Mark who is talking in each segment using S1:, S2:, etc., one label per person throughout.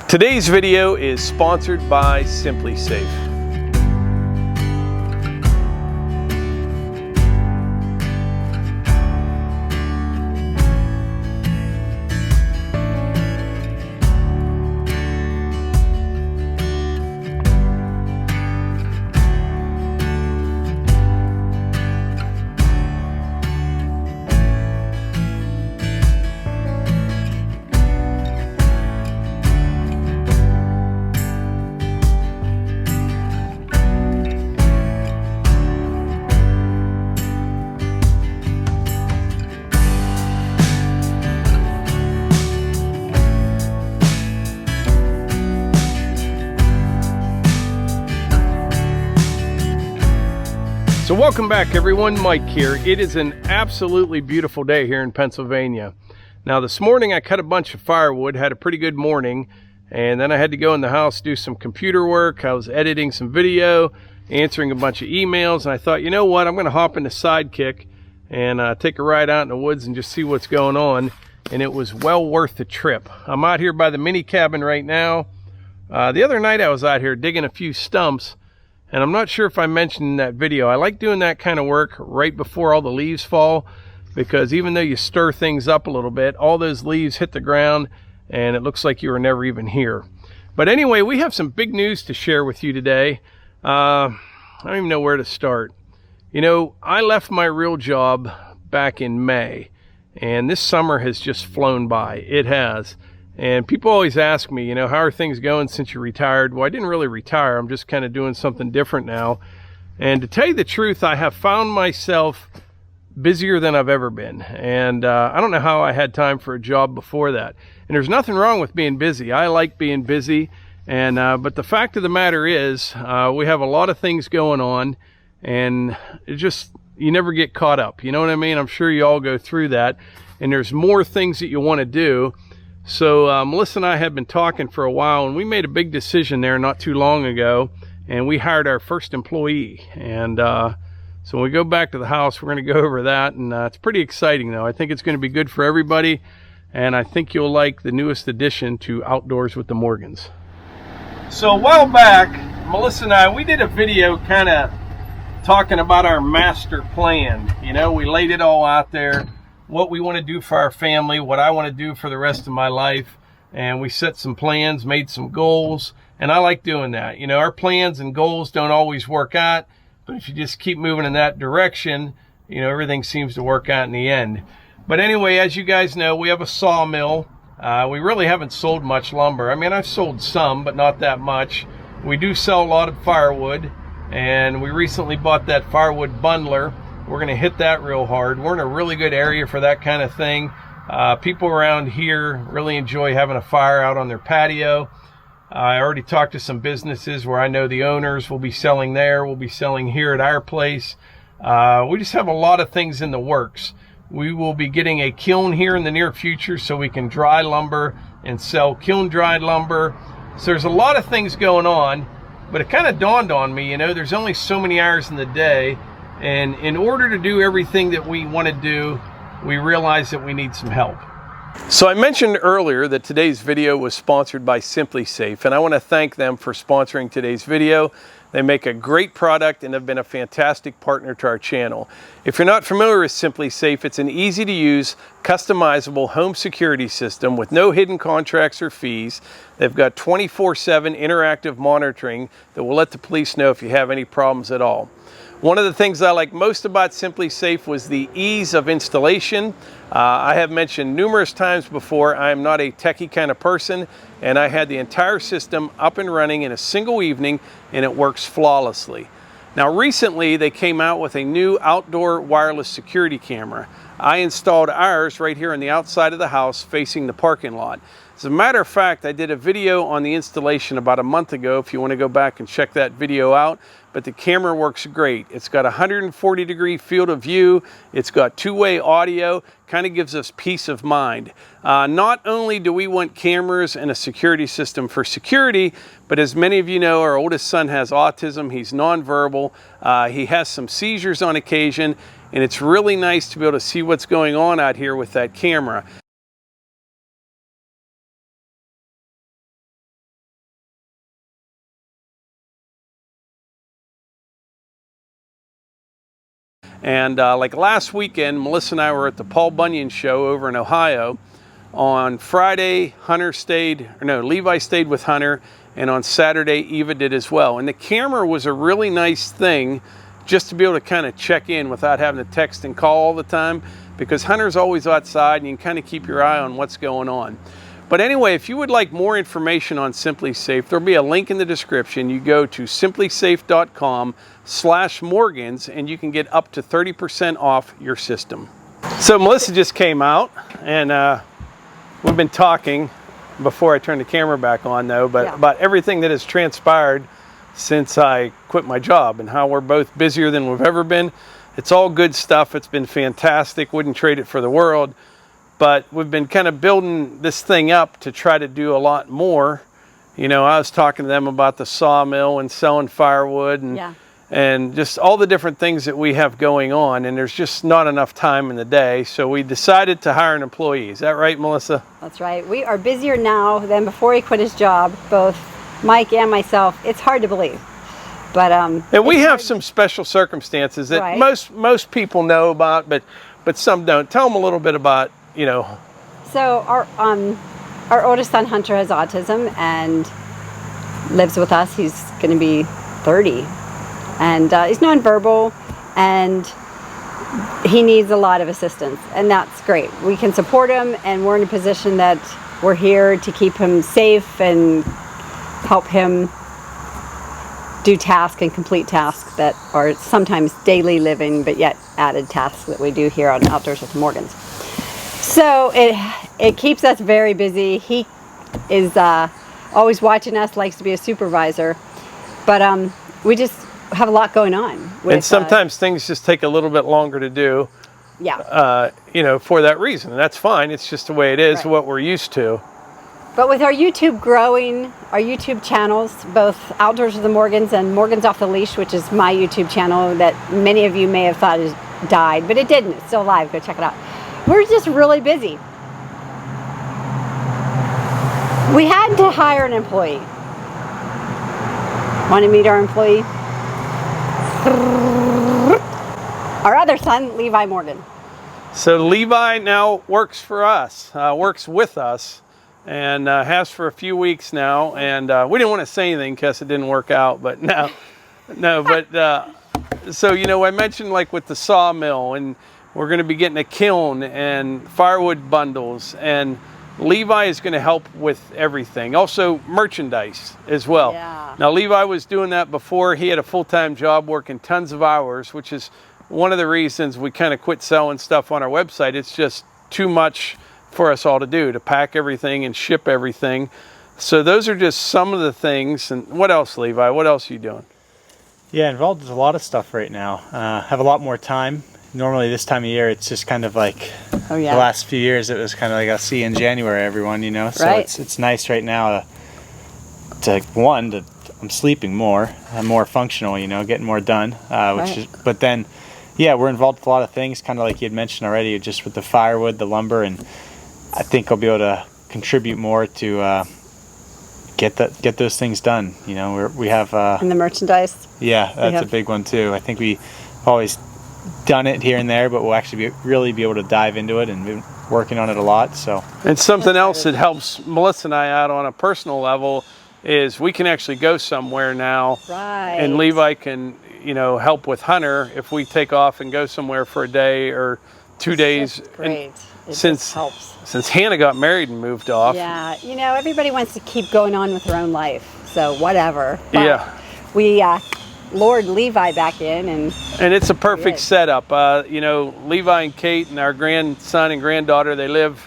S1: Today's video is sponsored by Simply Safe. So welcome back everyone, Mike here. It is an absolutely beautiful day here in Pennsylvania. Now this morning I cut a bunch of firewood, had a pretty good morning, and then I had to go in the house, do some computer work. I was editing some video, answering a bunch of emails, and I thought, you know what, I'm gonna hop into Sidekick and take a ride out in the woods and just see what's going on. And it was well worth the trip. I'm out here by the mini cabin right now. The other night I was out here digging a few stumps, and I'm not sure if I mentioned in that video, I like doing that kind of work right before all the leaves fall, because even though you stir things up a little bit, all those leaves hit the ground and it looks like you were never even here. But anyway, we have some big news to share with you today. I don't even know where to start. You know, I left my real job back in May, and this summer has just flown by. It has. And people always ask me, you know, how are things going since you retired? Well, I didn't really retire. I'm just kind of doing something different now. And to tell you the truth, I have found myself busier than I've ever been. And I don't know how I had time for a job before that. And there's nothing wrong with being busy. I like being busy. And but the fact of the matter is, we have a lot of things going on, and it just, you never get caught up. You know what I mean? I'm sure you all go through that. And there's more things that you want to do. So Melissa and I have been talking for a while, and we made a big decision there not too long ago, and we hired our first employee. And so when we go back to the house, we're going to go over that, and it's pretty exciting though. I think it's going to be good for everybody, and I think you'll like the newest addition to Outdoors with the Morgans. So a while back, Melissa and I, we did a video kind of talking about our master plan. You know, we laid it all out there, what we want to do for our family, what I want to do for the rest of my life. And we set some plans, made some goals, and I like doing that. You know, our plans and goals don't always work out, but if you just keep moving in that direction, you know, everything seems to work out in the end. But anyway, as you guys know, we have a sawmill. We really haven't sold much lumber. I mean, I've sold some, but not that much. We do sell a lot of firewood, and we recently bought that firewood bundler. We're going to hit that real hard. We're in a really good area for that kind of thing. People around here really enjoy having a fire out on their patio. I already talked to some businesses where I know the owners will be selling there. We'll be selling here at our place. We just have a lot of things in the works. We will be getting a kiln here in the near future so we can dry lumber and sell kiln dried lumber. So there's a lot of things going on, but it kind of dawned on me, you know, there's only so many hours in the day. And in order to do everything that we want to do, we realize that we need some help. So I mentioned earlier that today's video was sponsored by Simply Safe, and I want to thank them for sponsoring today's video. They make a great product and have been a fantastic partner to our channel. If you're not familiar with Simply Safe, it's an easy to use, customizable home security system with no hidden contracts or fees. They've got 24/7 interactive monitoring that will let the police know if you have any problems at all. One of the things I like most about Simply Safe was the ease of installation. I have mentioned numerous times before, I am not a techie kind of person, and I had the entire system up and running in a single evening, and it works flawlessly. Now recently, they came out with a new outdoor wireless security camera. I installed ours right here on the outside of the house facing the parking lot. As a matter of fact, I did a video on the installation about a month ago if you want to go back and check that video out. But the camera works great. It's got a 140-degree field of view. It's got two-way audio, kind of gives us peace of mind. Not only do we want cameras and a security system for security, but as many of you know, our oldest son has autism. He's nonverbal. He has some seizures on occasion, and it's really nice to be able to see what's going on out here with that camera. And like last weekend, Melissa and I were at the Paul Bunyan show over in Ohio. On Friday, Levi stayed with Hunter, and on Saturday, Eva did as well. And the camera was a really nice thing just to be able to kind of check in without having to text and call all the time, because Hunter's always outside and you can kind of keep your eye on what's going on. But anyway, if you would like more information on Simply Safe, there'll be a link in the description. You go to simplysafe.com/Morgans and you can get up to 30% off your system. So Melissa just came out, and we've been talking before I turned the camera back on though, but about everything that has transpired since I quit my job and how we're both busier than we've ever been. It's all good stuff. It's been fantastic. Wouldn't trade it for the world. But we've been kind of building this thing up to try to do a lot more. You know, I was talking to them about the sawmill and selling firewood and just all the different things that we have going on. And there's just not enough time in the day. So we decided to hire an employee. Is that right, Melissa?
S2: That's right. We are busier now than before he quit his job, both Mike and myself. It's hard to believe. But
S1: and we have some special circumstances that most people know about, but some don't. Tell them a little bit about, you know.
S2: So our oldest son Hunter has autism and lives with us. He's going to be 30, and he's nonverbal, and he needs a lot of assistance, and that's great. We can support him, and we're in a position that we're here to keep him safe and help him do tasks and complete tasks that are sometimes daily living, but yet added tasks that we do here on Outdoors with the Morgans. So it keeps us very busy. He is always watching us, likes to be a supervisor, but we just have a lot going on.
S1: And sometimes things just take a little bit longer to do.
S2: Yeah.
S1: You know, for that reason. And that's fine. It's just the way it is, what we're used to.
S2: But with our YouTube growing, our YouTube channels, both Outdoors with the Morgans and Morgans Off the Leash, which is my YouTube channel that many of you may have thought has died, but it didn't. It's still alive. Go check it out. We're just really busy. We had to hire an employee. Want to meet our employee? Our other son, Levi Morgan.
S1: So Levi now works for us, works with us, and has for a few weeks now. And we didn't want to say anything because it didn't work out, but no, but so, you know, I mentioned like with the sawmill, and we're going to be getting a kiln and firewood bundles, and Levi is going to help with everything. Also merchandise as well.
S2: Yeah.
S1: Now Levi was doing that before. He had a full-time job working tons of hours, which is one of the reasons we kind of quit selling stuff on our website. It's just too much for us all to do, to pack everything and ship everything. So those are just some of the things. And what else, Levi? What else are you doing?
S3: Yeah, involved with a lot of stuff right now. Have a lot more time. Normally this time of year, it's just kind of like the last few years, it was kind of like I'll see you in January, everyone, you know. So it's nice right now to I'm sleeping more. I'm more functional, you know, getting more done. But then, yeah, we're involved with a lot of things, kind of like you had mentioned already, just with the firewood, the lumber, and I think I'll be able to contribute more to get those things done. You know, we have
S2: and the merchandise.
S3: Yeah, that's a big one too. I think we've always done it here and there, but we'll actually really be able to dive into it and be working on it a lot. So,
S1: and something else that helps Melissa and I out on a personal level is we can actually go somewhere now, and Levi can, you know, help with Hunter if we take off and go somewhere for a day or 2 days.
S2: Great.
S1: Since Hannah got married and moved off.
S2: Yeah, you know, everybody wants to keep going on with their own life, so whatever. But
S1: yeah.
S2: We lured Levi back in, and
S1: it's a perfect setup. You know, Levi and Kate and our grandson and granddaughter, they live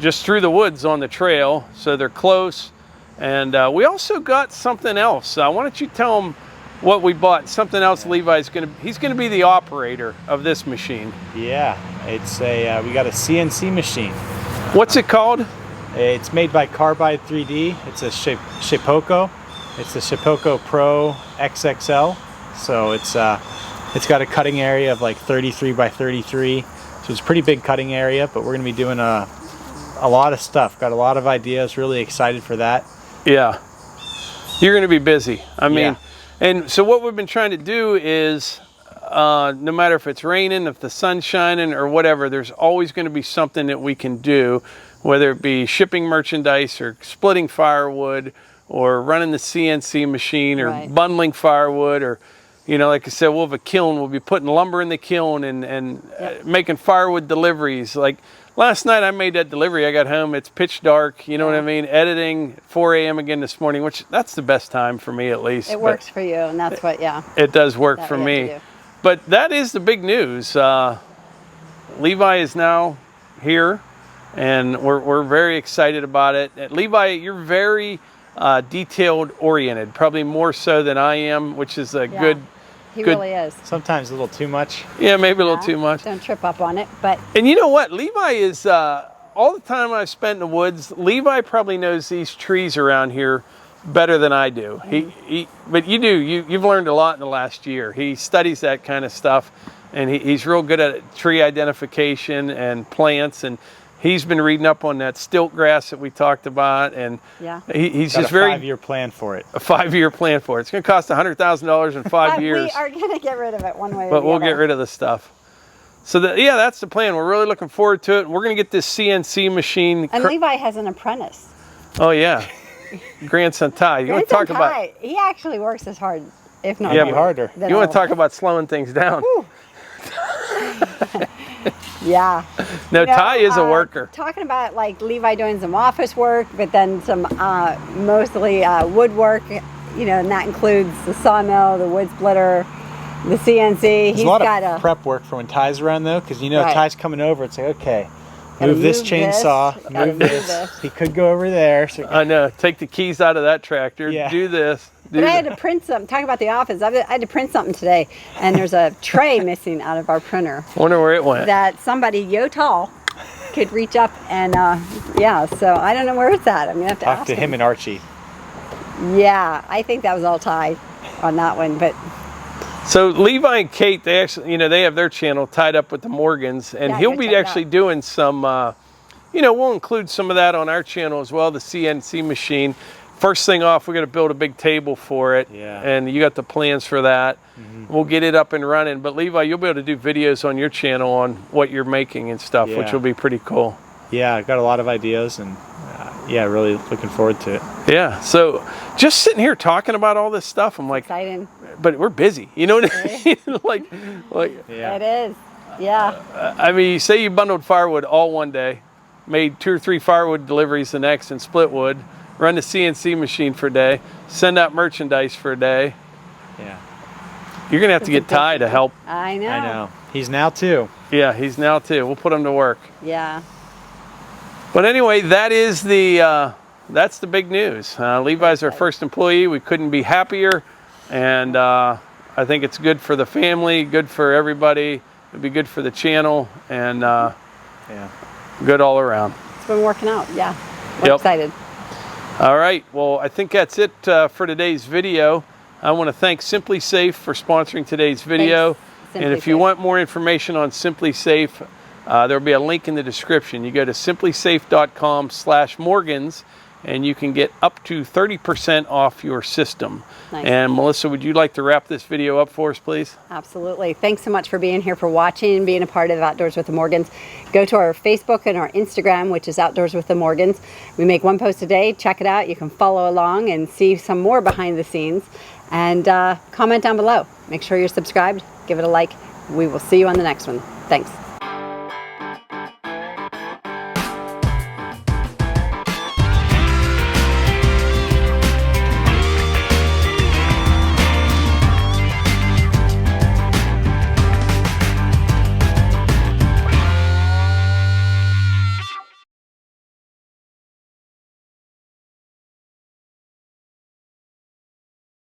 S1: just through the woods on the trail, so they're close. And we also got something else. Why don't you tell them what we bought? Something else. Levi's he's gonna be the operator of this machine.
S3: Yeah, it's we got a CNC machine.
S1: What's it called?
S3: It's made by Carbide 3D. It's a Shapeoko. It's the Shapeoko Pro XXL. So it's got a cutting area of like 33 by 33. So it's a pretty big cutting area, but we're gonna be doing a lot of stuff. Got a lot of ideas. Really excited for that.
S1: Yeah, you're gonna be busy. I mean, and so what we've been trying to do is no matter if it's raining, if the sun's shining or whatever, there's always going to be something that we can do, whether it be shipping merchandise or splitting firewood or running the CNC machine or bundling firewood, or, you know, like I said, we'll have a kiln. We'll be putting lumber in the kiln and making firewood deliveries. Like last night I made that delivery. I got home, it's pitch dark, you know what I mean? Editing, 4 a.m. again this morning, which that's the best time for me at least.
S2: It works for you, and that's what,
S1: it does work for me. But that is the big news. Levi is now here, and we're very excited about it. Levi, you're very detailed oriented, probably more so than I am, which is a good.
S2: He really is.
S3: Sometimes a little too much.
S1: Yeah, maybe a little too much.
S2: Don't trip up on it, but.
S1: And you know what? Levi is, all the time I've spent in the woods, Levi probably knows these trees around here better than I do. But you've learned a lot in the last year. He studies that kind of stuff, and he's real good at tree identification and plants, and he's been reading up on that stilt grass that we talked about, and he's
S3: got
S1: just
S3: a 5-year plan for it.
S1: A 5-year plan for it. It's going to cost $100,000 in 5 years.
S2: We are going to get rid of it one way or the other.
S1: But we'll get rid of the stuff. So that's the plan. We're really looking forward to it. We're going to get this CNC machine.
S2: And Levi has an apprentice.
S1: Oh yeah, grandson Ty. You want to talk about?
S2: He actually works as hard, if not
S3: harder.
S1: You want to talk about slowing things down?
S2: Yeah.
S1: No, Ty is a worker.
S2: Talking about like Levi doing some office work, but then some mostly woodwork, you know, and that includes the sawmill, the wood splitter, the CNC.
S3: He's got a prep work for when Ty's around though, because you know Ty's coming over. It's like, okay, move this chainsaw, move this. He could go over there. So
S1: I know. Take the keys out of that tractor.
S3: Yeah.
S1: Do this.
S2: But I had to print something. Talking about the office, I had to print something today, and there's a tray missing out of our printer.
S1: Wonder where it went.
S2: That somebody yo tall could reach up and so I don't know where it's at. I'm gonna have to
S3: talk to him and Archie.
S2: Yeah, I think that was all Ty on that one, but.
S1: So Levi and Kate, they actually, you know, they have their channel tied up with the Morgans, and he'll be actually doing some, you know, we'll include some of that on our channel as well, the CNC machine. First thing off, we're going to build a big table for it, and you got the plans for that. We'll get it up and running. But Levi, you'll be able to do videos on your channel on what you're making and stuff, which will be pretty cool.
S3: Yeah, I've got a lot of ideas, and really looking forward to it.
S1: Yeah, so just sitting here talking about all this stuff, I'm like,
S2: exciting.
S1: But we're busy, you know what I mean? like,
S2: it is. Yeah.
S1: I mean, you say you bundled firewood all one day, made 2 or 3 firewood deliveries the next, and split wood. Run the CNC machine for a day, send out merchandise for a day.
S3: Yeah.
S1: You're going to have to get Ty to help.
S2: I know.
S3: He's now too.
S1: Yeah, he's now too. We'll put him to work.
S2: Yeah.
S1: But anyway, that is that's the big news. Levi's our first employee. We couldn't be happier. And I think it's good for the family, good for everybody. It'll be good for the channel, and good all around.
S2: It's been working out, We're excited.
S1: All right, well, I think that's it for today's video. I want to thank Simply Safe for sponsoring today's video. And if you want more information on Simply Safe, there'll be a link in the description. You go to simplysafe.com/Morgans, and you can get up to 30% off your system. Nice. And Melissa, would you like to wrap this video up for us, please?
S2: Absolutely. Thanks so much for being here, for watching, being a part of Outdoors with the Morgans. Go to our Facebook and our Instagram, which is Outdoors with the Morgans. We make one post a day. Check it out. You can follow along and see some more behind the scenes. And comment down below. Make sure you're subscribed. Give it a like. We will see you on the next one. Thanks.